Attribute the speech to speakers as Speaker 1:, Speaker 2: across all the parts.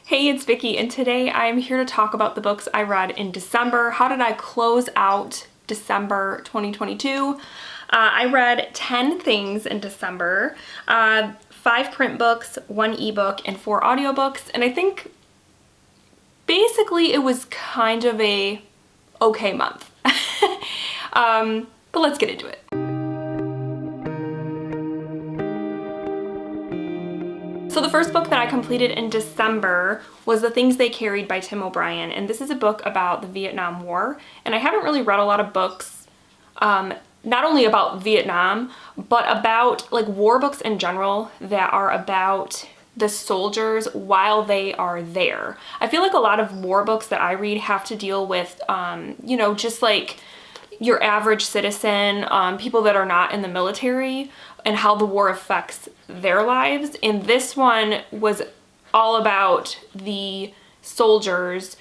Speaker 1: Hey, it's Vicky, and today I'm here to talk about the books I read in December. How did I close out December 2022? I read 10 things in December, 5 print books, 1 ebook, and 4 audiobooks, and I think basically it was kind of a okay month. But let's get into it. So the first book that I completed in December was The Things They Carried by Tim O'Brien, and this is a book about the Vietnam War, and I haven't really read a lot of books, not only about Vietnam, but about like war books in general that are about the soldiers while they are there. I feel like a lot of war books that I read have to deal with, just like your average citizen, people that are not in the military, and how the war affects their lives. And this one was all about the soldiers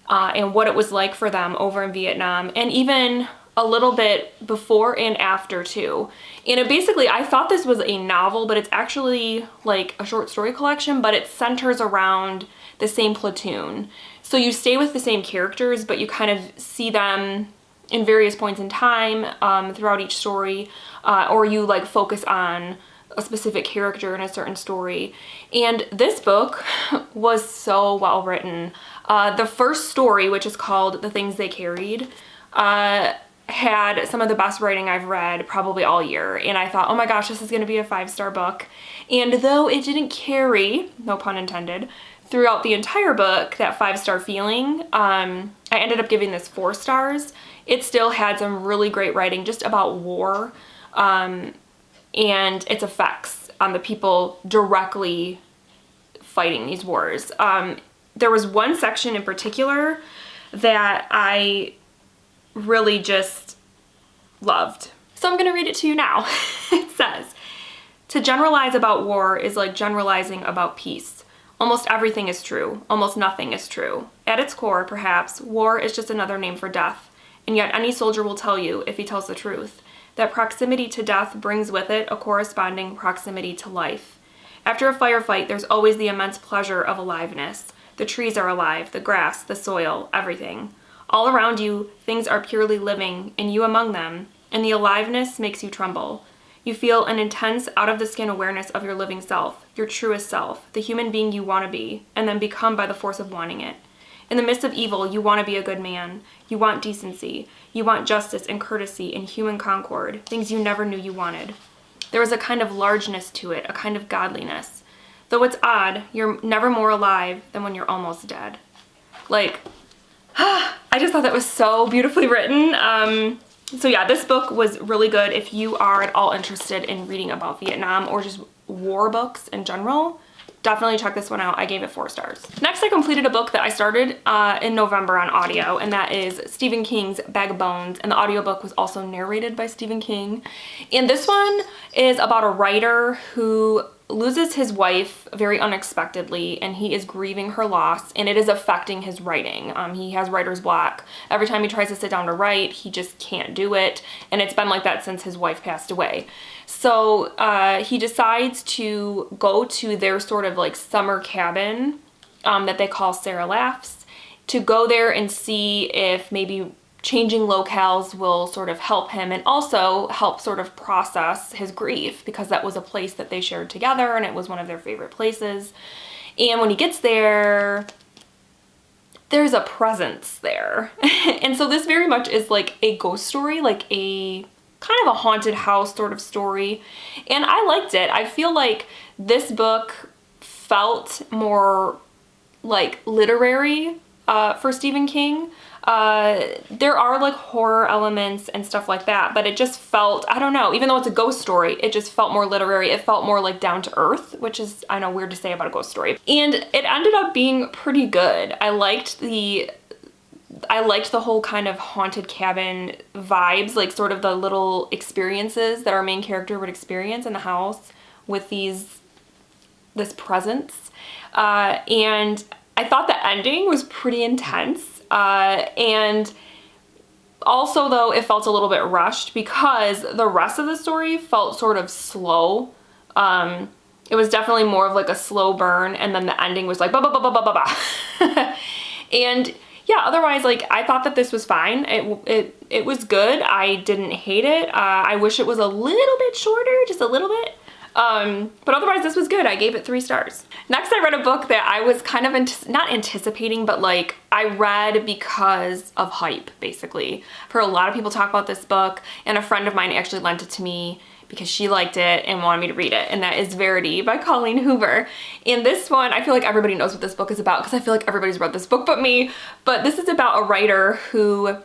Speaker 1: and what it was like for them over in Vietnam, and even a little bit before and after too. And it basically, I thought this was a novel, but it's actually like a short story collection, but it centers around the same platoon. So you stay with the same characters, but you kind of see them in various points in time throughout each story, or you like focus on a specific character in a certain story. And this book was so well written. The first story, which is called The Things They Carried, had some of the best writing I've read probably all year. And I thought, oh my gosh, this is gonna be a 5-star book. And though it didn't carry, no pun intended, throughout the entire book, that 5-star feeling, I ended up giving this 4 stars. It still had some really great writing just about war and its effects on the people directly fighting these wars. There was one section in particular that I really just loved. So I'm gonna read it to you now. It says, "To generalize about war is like generalizing about peace. Almost everything is true. Almost nothing is true. At its core, perhaps, war is just another name for death. And yet any soldier will tell you, if he tells the truth, that proximity to death brings with it a corresponding proximity to life. After a firefight, there's always the immense pleasure of aliveness. The trees are alive, the grass, the soil, everything. All around you, things are purely living, and you among them, and the aliveness makes you tremble. You feel an intense, out-of-the-skin awareness of your living self, your truest self, the human being you want to be, and then become by the force of wanting it. In the midst of evil, you want to be a good man. You want decency. You want justice and courtesy and human concord, things you never knew you wanted. There is a kind of largeness to it, a kind of godliness. Though it's odd, you're never more alive than when you're almost dead." Like, I just thought that was so beautifully written. So yeah, this book was really good if you are at all interested in reading about Vietnam or just war books in general. Definitely check this one out. I gave it 4 stars. Next, I completed a book that I started in November on audio, and that is Stephen King's Bag of Bones, and the audiobook was also narrated by Stephen King. And this one is about a writer who loses his wife very unexpectedly, and he is grieving her loss, and it is affecting his writing. He has writer's block. Every time he tries to sit down to write, he just can't do it, and it's been like that since his wife passed away. So he decides to go to their sort of like summer cabin that they call Sarah Laughs, to go there and see if maybe changing locales will sort of help him and also help sort of process his grief, because that was a place that they shared together and it was one of their favorite places. And when he gets there, there's a presence there. And so this very much is like a ghost story, like a kind of a haunted house sort of story. And I liked it. I feel like this book felt more like literary for Stephen King. There are like horror elements and stuff like that, but it just felt, I don't know, even though it's a ghost story, it just felt more literary. It felt more like down to earth, which is, I know, weird to say about a ghost story. And it ended up being pretty good. I liked the whole kind of haunted cabin vibes, like sort of the little experiences that our main character would experience in the house with this presence. And I thought the ending was pretty intense. And also, though, it felt a little bit rushed because the rest of the story felt sort of slow. It was definitely more of like a slow burn, and then the ending was like ba ba ba ba ba ba ba. And yeah, otherwise, like, I thought that this was fine. It was good. I didn't hate it. I wish it was a little bit shorter, just a little bit. But otherwise this was good. I gave it 3 stars. Next, I read a book that I was kind of not anticipating, but like I read because of hype, basically. I've heard a lot of people talk about this book, and a friend of mine actually lent it to me because she liked it and wanted me to read it, and that is Verity by Colleen Hoover. And this one, I feel like everybody knows what this book is about because I feel like everybody's read this book but me. But this is about a writer who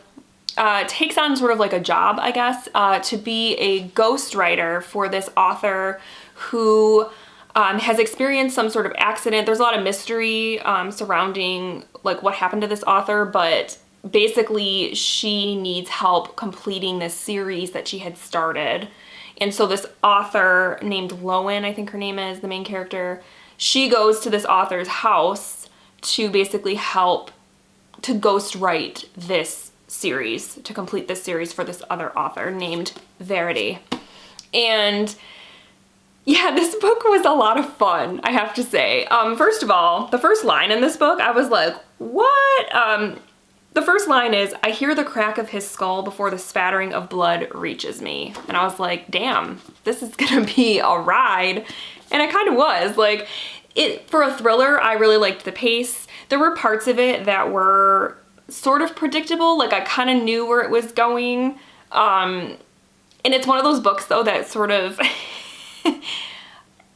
Speaker 1: takes on sort of like a job, I guess, to be a ghostwriter for this author who has experienced some sort of accident. There's a lot of mystery surrounding like what happened to this author, but basically she needs help completing this series that she had started. And so this author named Lowen, I think her name is, the main character, she goes to this author's house to basically help to ghostwrite this series, to complete this series for this other author named Verity. And yeah, this book was a lot of fun, I have to say. First of all, the first line in this book, I was like, what? The first line is, I hear the crack of his skull before the spattering of blood reaches me. And I was like, damn, this is gonna be a ride. And it kind of was. Like, for a thriller, I really liked the pace. There were parts of it that were sort of predictable. Like, I kind of knew where it was going. And it's one of those books, though, that sort of,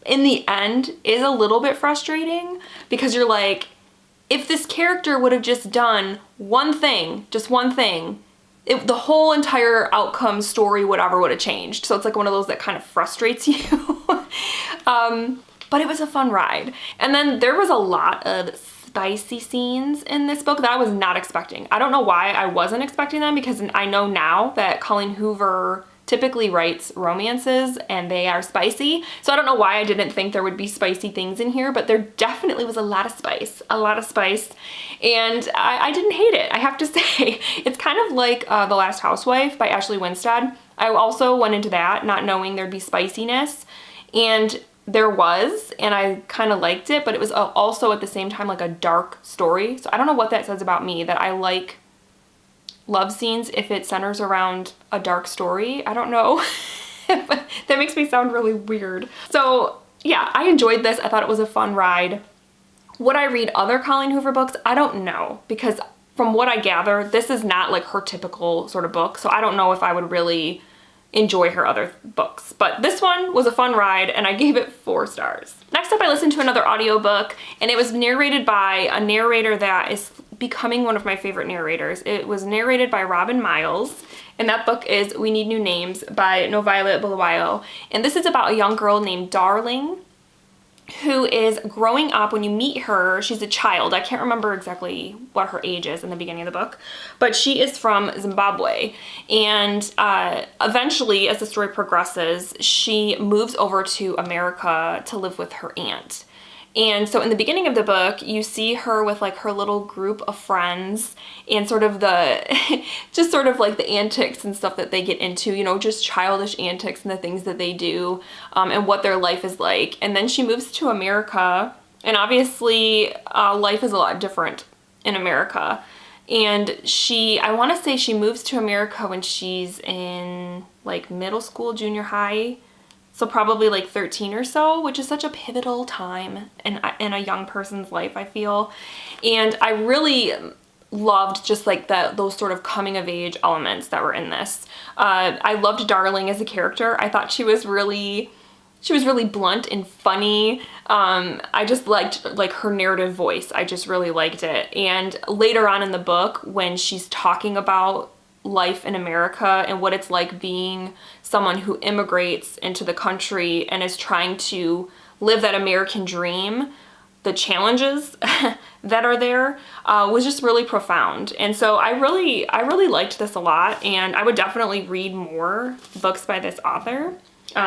Speaker 1: in the end, is a little bit frustrating. Because you're like, if this character would have just done one thing, just one thing, the whole entire outcome, story, whatever would have changed. So it's like one of those that kind of frustrates you. But it was a fun ride. And then there was a lot of spicy scenes in this book that I was not expecting. I don't know why I wasn't expecting them, because I know now that Colleen Hoover typically writes romances and they are spicy. So I don't know why I didn't think there would be spicy things in here, but there definitely was a lot of spice, And I didn't hate it, I have to say. It's kind of like The Last Housewife by Ashley Winstead. I also went into that not knowing there'd be spiciness, and there was, and I kind of liked it, but it was also at the same time like a dark story. So I don't know what that says about me, that I like love scenes if it centers around a dark story. I don't know. That makes me sound really weird. So yeah, I enjoyed this. I thought it was a fun ride. Would I read other Colleen Hoover books? I don't know, because from what I gather, this is not like her typical sort of book. So I don't know if I would really enjoy her other books. But this one was a fun ride, and I gave it 4 stars. Next up, I listened to another audiobook, and it was narrated by a narrator that is becoming one of my favorite narrators. It was narrated by Robin Miles, and that book is We Need New Names by Novila Bulawayo. And this is about a young girl named Darling, who is growing up. When you meet her, she's a child. I can't remember exactly what her age is in the beginning of the book, but she is from Zimbabwe. And eventually, as the story progresses, she moves over to America to live with her aunt. And so in the beginning of the book, you see her with like her little group of friends and sort of just sort of like the antics and stuff that they get into, you know, just childish antics and the things that they do, and what their life is like. And then she moves to America, and obviously life is a lot different in America. And I want to say she moves to America when she's in like middle school, junior high. So probably like 13 or so, which is such a pivotal time in a young person's life, I feel. And I really loved just like those sort of coming of age elements that were in this. I loved Darling as a character. I thought she was really blunt and funny. I just liked like her narrative voice. I just really liked it. And later on in the book, when she's talking about life in America and what it's like being someone who immigrates into the country and is trying to live that American dream, the challenges that are there, was just really profound. And so I really liked this a lot, and I would definitely read more books by this author,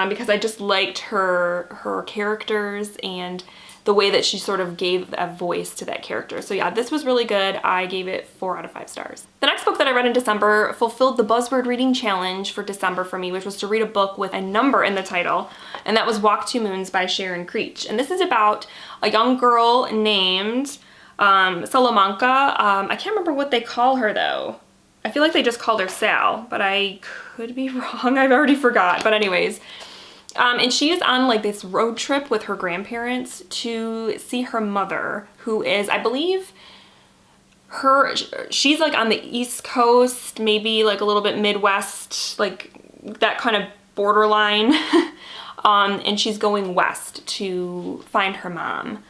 Speaker 1: because I just liked her characters and the way that she sort of gave a voice to that character. So yeah, this was really good. I gave it 4 out of 5 stars. The next book that I read in December fulfilled the Buzzword reading challenge for December for me, which was to read a book with a number in the title, and that was Walk Two Moons by Sharon Creech. And this is about a young girl named Salamanca. I can't remember what they call her though. I feel like they just called her Sal, but I could be wrong. I've already forgot. But anyways, and she is on like this road trip with her grandparents to see her mother, who is, I believe, she's like on the East Coast, maybe like a little bit Midwest, like that kind of borderline. And she's going west to find her mom.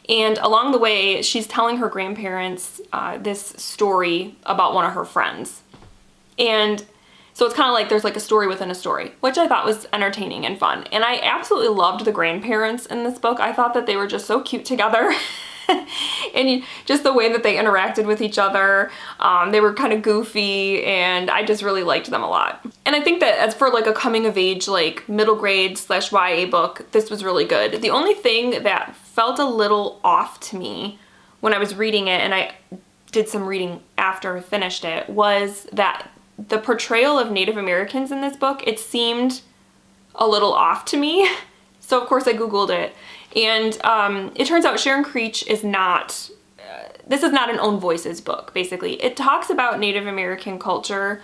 Speaker 1: And along the way, she's telling her grandparents this story about one of her friends. And so it's kind of like there's like a story within a story, which I thought was entertaining and fun. And I absolutely loved the grandparents in this book. I thought that they were just so cute together. And just the way that they interacted with each other, they were kind of goofy, and I just really liked them a lot. And I think that as for like a coming of age, like middle grade / YA book, this was really good. The only thing that felt a little off to me when I was reading it, and I did some reading after I finished it, was that the portrayal of Native Americans in this book, it seemed a little off to me. So of course I Googled it. And it turns out Sharon Creech is not, this is not an Own Voices book, basically. It talks about Native American culture,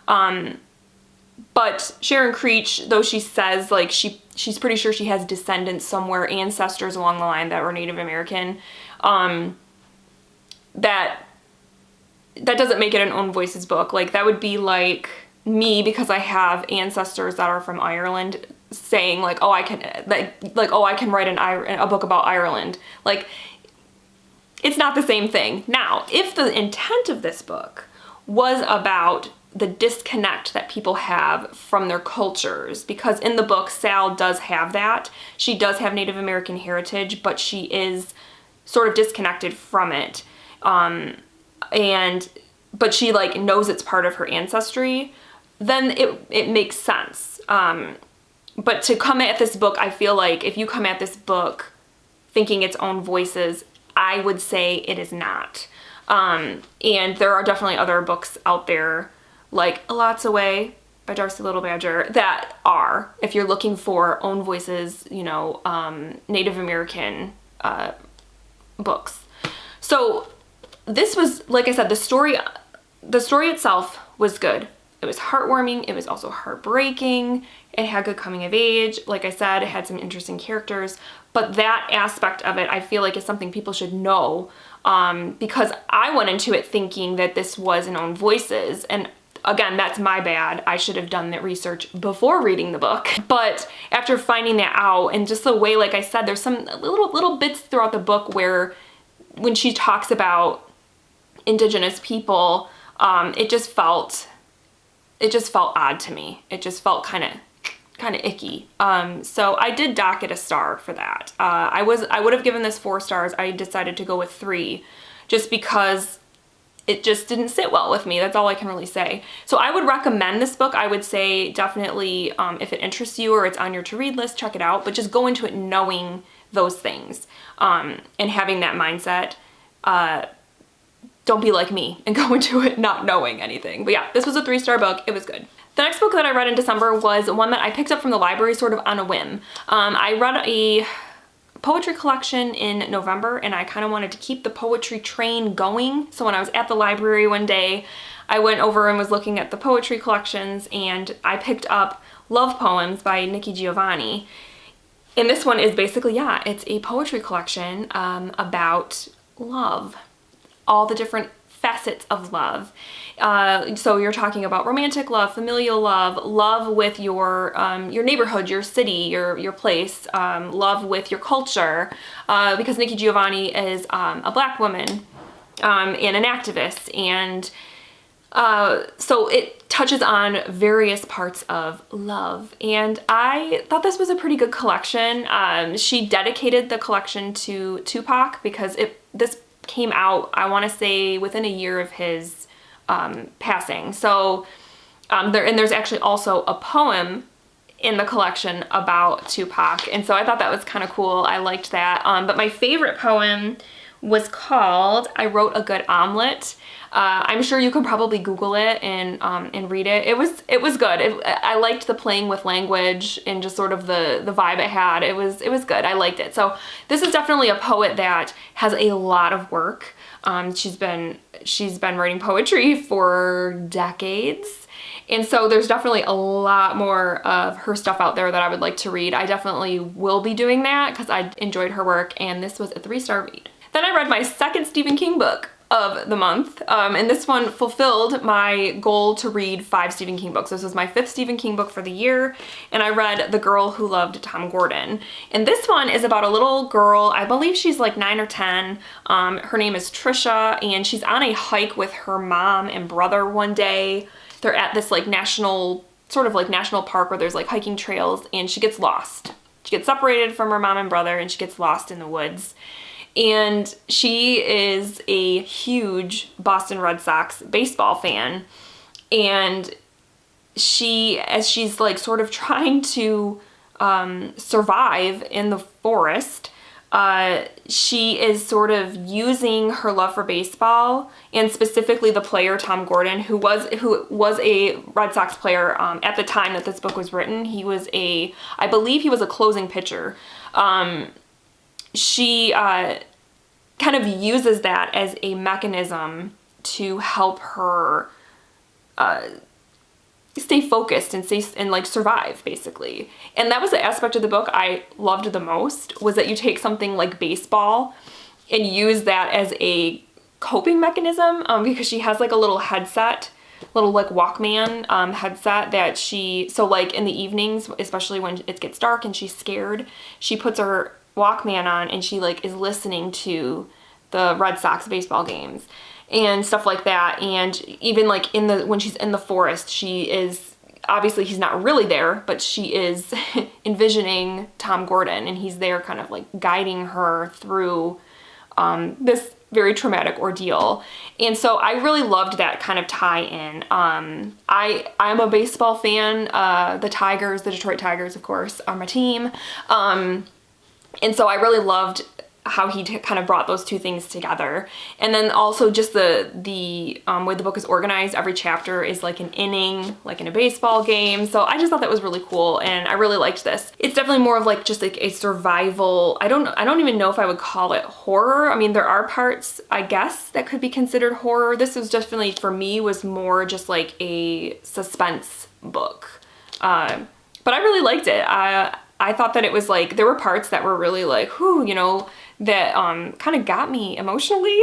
Speaker 1: but Sharon Creech, though she says like she's pretty sure she has descendants somewhere, ancestors along the line that were Native American, that doesn't make it an Own Voices book. Like that would be like me, because I have ancestors that are from Ireland, saying like, oh, I can oh, I can write a book about Ireland. Like, it's not the same thing. Now, if the intent of this book was about the disconnect that people have from their cultures, because in the book Sal does have that. She does have Native American heritage, but she is sort of disconnected from it. But she like knows it's part of her ancestry, then it makes sense. But to come at this book, I feel like if you come at this book thinking it's Own Voices, I would say it is not. And there are definitely other books out there, like A Lot's Away by Darcy Little Badger, that are, if you're looking for Own Voices, you know, Native American books. So this was, like I said, the story itself was good. It was heartwarming. It was also heartbreaking. It had good coming of age. Like I said, it had some interesting characters. But that aspect of it, I feel like, is something people should know, because I went into it thinking that this was an Own Voices. And again, that's my bad. I should have done that research before reading the book. But after finding that out, and just the way, like I said, there's some little bits throughout the book where when she talks about Indigenous people, it just felt odd to me. It just felt kind of icky. So I did dock it a star for that. I would have given this 4 stars. I decided to go with 3 just because it just didn't sit well with me. That's all I can really say. So I would recommend this book. I would say definitely, if it interests you or it's on your to-read list, check it out. But just go into it knowing those things, and having that mindset. Don't be like me and go into it not knowing anything. But yeah, this was a 3-star book. It was good. The next book that I read in December was one that I picked up from the library sort of on a whim. I read a poetry collection in November, and I kind of wanted to keep the poetry train going. So when I was at the library one day, I went over and was looking at the poetry collections, and I picked up Love Poems by Nikki Giovanni. And this one is basically, yeah, it's a poetry collection about love. All the different facets of love. So you're talking about romantic love, familial love, love with your neighborhood, your city, your place, love with your culture, because Nikki Giovanni is a Black woman and an activist, and so it touches on various parts of love, and I thought this was a pretty good collection. She dedicated the collection to Tupac because this came out, I want to say, within a year of his passing. So there's actually also a poem in the collection about Tupac. And so I thought that was kind of cool. I liked that. But my favorite poem was called I Wrote a Good Omelet. I'm sure you can probably Google it and read it. It was good. I liked the playing with language and just sort of the vibe it had. It was good. I liked it. So this is definitely a poet that has a lot of work. She's been writing poetry for decades. And so there's definitely a lot more of her stuff out there that I would like to read. I definitely will be doing that because I enjoyed her work, and this was a 3-star read. Then I read my second Stephen King book of the month, and this one fulfilled my goal to read 5 Stephen King books. This was my 5th Stephen King book for the year, and I read The Girl Who Loved Tom Gordon. And this one is about a little girl, I believe she's like 9 or 10. Her name is Trisha, and she's on a hike with her mom and brother one day. They're at this like national park where there's like hiking trails, and she gets lost. She gets separated from her mom and brother, and she gets lost in the woods. And she is a huge Boston Red Sox baseball fan. And as she's like sort of trying to survive in the forest, she is sort of using her love for baseball, and specifically the player Tom Gordon, who was a Red Sox player at the time that this book was written. I believe he was a closing pitcher. She kind of uses that as a mechanism to help her stay focused and like survive, basically. And that was the aspect of the book I loved the most, was that you take something like baseball and use that as a coping mechanism, because she has like a little headset, little like Walkman headset that so like in the evenings, especially when it gets dark and she's scared, she puts her Walkman on and she like is listening to the Red Sox baseball games and stuff like that. And even like when she's in the forest, she is, obviously he's not really there, but she is envisioning Tom Gordon, and he's there kind of like guiding her through this very traumatic ordeal. And so I really loved that kind of tie-in. I'm a baseball fan. The Detroit Tigers, of course, are my team. And so I really loved how he kind of brought those two things together. And then also just the way the book is organized. Every chapter is like an inning, like in a baseball game. So I just thought that was really cool, and I really liked this. It's definitely more of like just like a survival. I don't even know if I would call it horror. I mean, there are parts, I guess, that could be considered horror. This was definitely, for me, was more just like a suspense book. But I really liked it. I thought that it was like, there were parts that were really like, whew, you know, that kind of got me emotionally.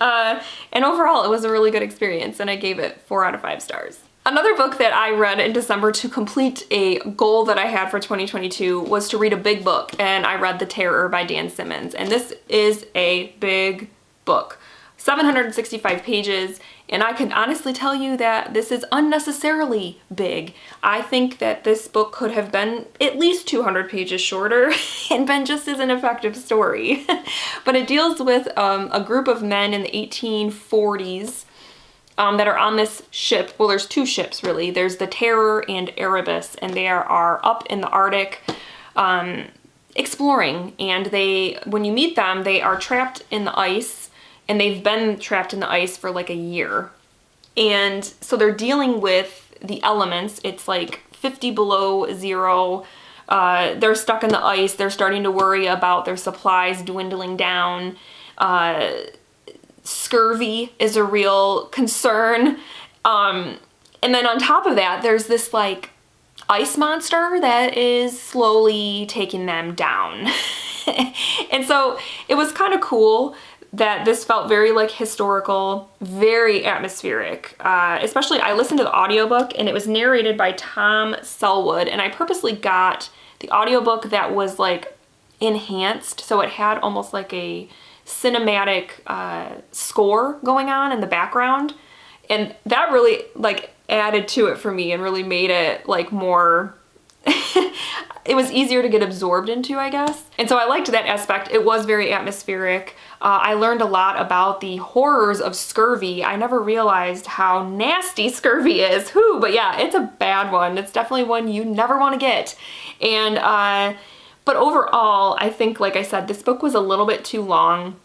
Speaker 1: And overall, it was a really good experience, and I gave it 4 out of 5 stars. Another book that I read in December to complete a goal that I had for 2022 was to read a big book, and I read The Terror by Dan Simmons. And this is a big book. 765 pages, and I can honestly tell you that this is unnecessarily big. I think that this book could have been at least 200 pages shorter and been just as an effective story. But it deals with a group of men in the 1840s that are on this ship. Well, there's 2 ships really. There's the Terror and Erebus, and they are up in the Arctic exploring. And when you meet them, they are trapped in the ice. And they've been trapped in the ice for like a year. And so they're dealing with the elements. It's like 50 below zero. They're stuck in the ice. They're starting to worry about their supplies dwindling down. Scurvy is a real concern. And then on top of that, there's this like ice monster that is slowly taking them down. And so it was kind of cool that this felt very like historical, very atmospheric. Especially, I listened to the audiobook, and it was narrated by Tom Selwood, and I purposely got the audiobook that was like enhanced, so it had almost like a cinematic score going on in the background, and that really like added to it for me and really made it like more it was easier to get absorbed into, I guess. And so I liked that aspect. It was very atmospheric. I learned a lot about the horrors of scurvy. I never realized how nasty scurvy is. Whew, but yeah, it's a bad one. It's definitely one you never want to get. And, but overall, I think, like I said, this book was a little bit too long.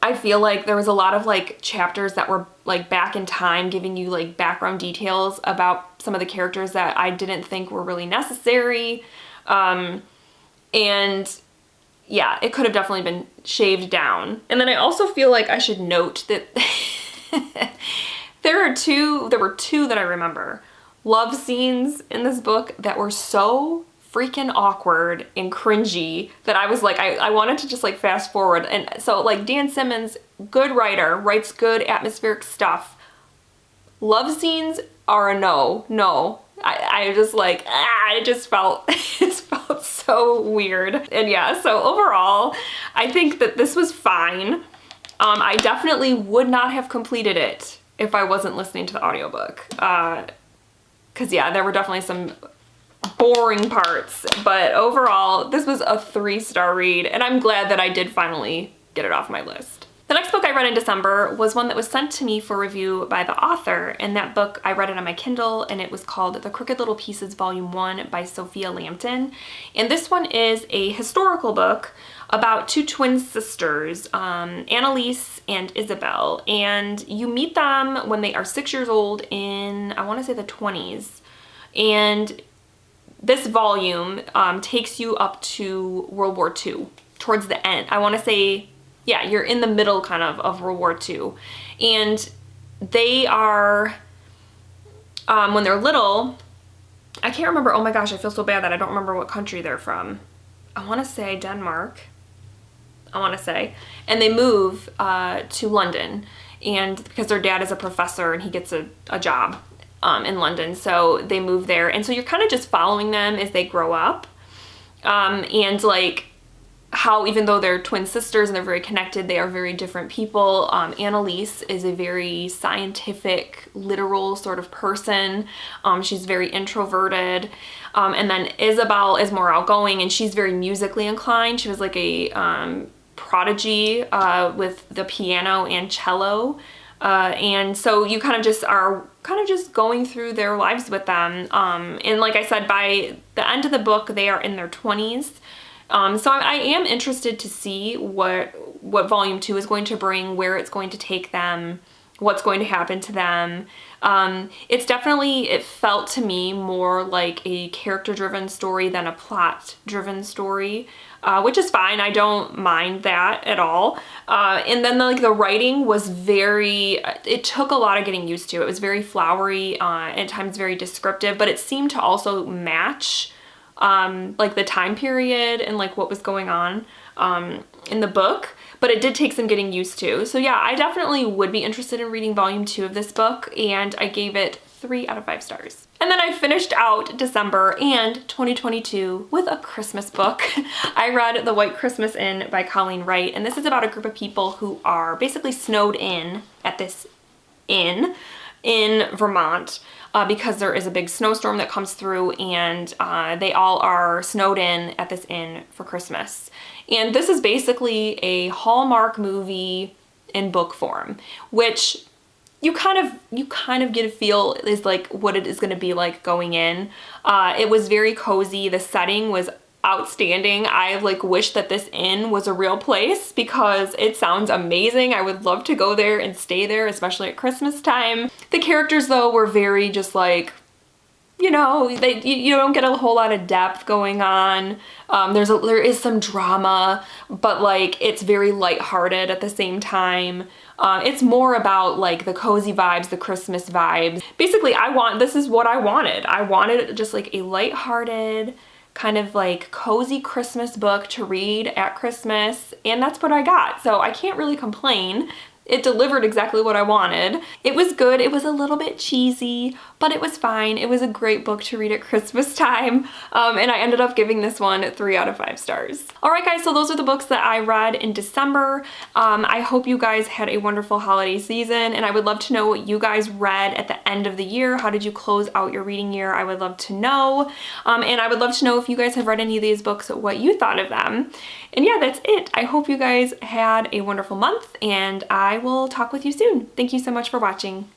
Speaker 1: I feel like there was a lot of like chapters that were like back in time, giving you like background details about some of the characters that I didn't think were really necessary. And yeah, it could have definitely been shaved down. And then I also feel like I should note that there were two that I remember. Love scenes in this book that were so freaking awkward and cringy that I was like, I wanted to just like fast forward. And so like Dan Simmons, good writer, writes good atmospheric stuff. Love scenes are a no. I just like, it just felt so weird. And yeah, so overall, I think that this was fine. I definitely would not have completed it if I wasn't listening to the audiobook. 'Cause yeah, there were definitely some boring parts, but overall this was a 3-star read, and I'm glad that I did finally get it off my list. The next book I read in December was one that was sent to me for review by the author, and that book I read it on my Kindle, and it was called The Crooked Little Pieces Volume 1 by Sophia Lambton. And this one is a historical book about two twin sisters, Annalise and Isabel, and you meet them when they are 6 years old in, I want to say, the 20s. And this volume takes you up to World War II, towards the end. I want to say, yeah, you're in the middle kind of World War II. And they are, when they're little, I can't remember, oh my gosh, I feel so bad that I don't remember what country they're from. I want to say Denmark, and they move to London, and because their dad is a professor and he gets a job in London, so they move there, and so you're kind of just following them as they grow up, and like how even though they're twin sisters and they're very connected, they are very different people. Annalise is a very scientific, literal sort of person. She's very introverted, and then Isabel is more outgoing, and she's very musically inclined. She was like a prodigy with the piano and cello. And so you kind of just are going through their lives with them. And like I said, by the end of the book, they are in their 20s. So I am interested to see what volume 2 is going to bring, where it's going to take them, what's going to happen to them. It felt to me more like a character-driven story than a plot-driven story. Which is fine. I don't mind that at all. And then the writing was it took a lot of getting used to. It was very flowery, at times very descriptive, but it seemed to also match like the time period and like what was going on in the book. But it did take some getting used to. So yeah, I definitely would be interested in reading volume 2 of this book, and I gave it 3 out of 5 stars. And then I finished out December and 2022 with a Christmas book. I read The White Christmas Inn by Colleen Wright, and this is about a group of people who are basically snowed in at this inn in Vermont because there is a big snowstorm that comes through, and they all are snowed in at this inn for Christmas. And this is basically a Hallmark movie in book form, which you kind of get a feel is like what it is going to be like going in. It was very cozy. The setting was outstanding. I like wish that this inn was a real place because it sounds amazing. I would love to go there and stay there, especially at Christmas time. The characters though were very just like, you know, you don't get a whole lot of depth going on. There is some drama, but like it's very lighthearted at the same time. It's more about like the cozy vibes, the Christmas vibes. Basically, this is what I wanted. I wanted just like a lighthearted, kind of like cozy Christmas book to read at Christmas, and that's what I got. So I can't really complain. It delivered exactly what I wanted. It was good. It was a little bit cheesy, but it was fine. It was a great book to read at Christmas time. And I ended up giving this one 3 out of 5 stars. All right, guys, so those are the books that I read in December. I hope you guys had a wonderful holiday season, and I would love to know what you guys read at the end of the year. How did you close out your reading year? I would love to know. And I would love to know if you guys have read any of these books, what you thought of them. And yeah, that's it. I hope you guys had a wonderful month, and I will talk with you soon. Thank you so much for watching.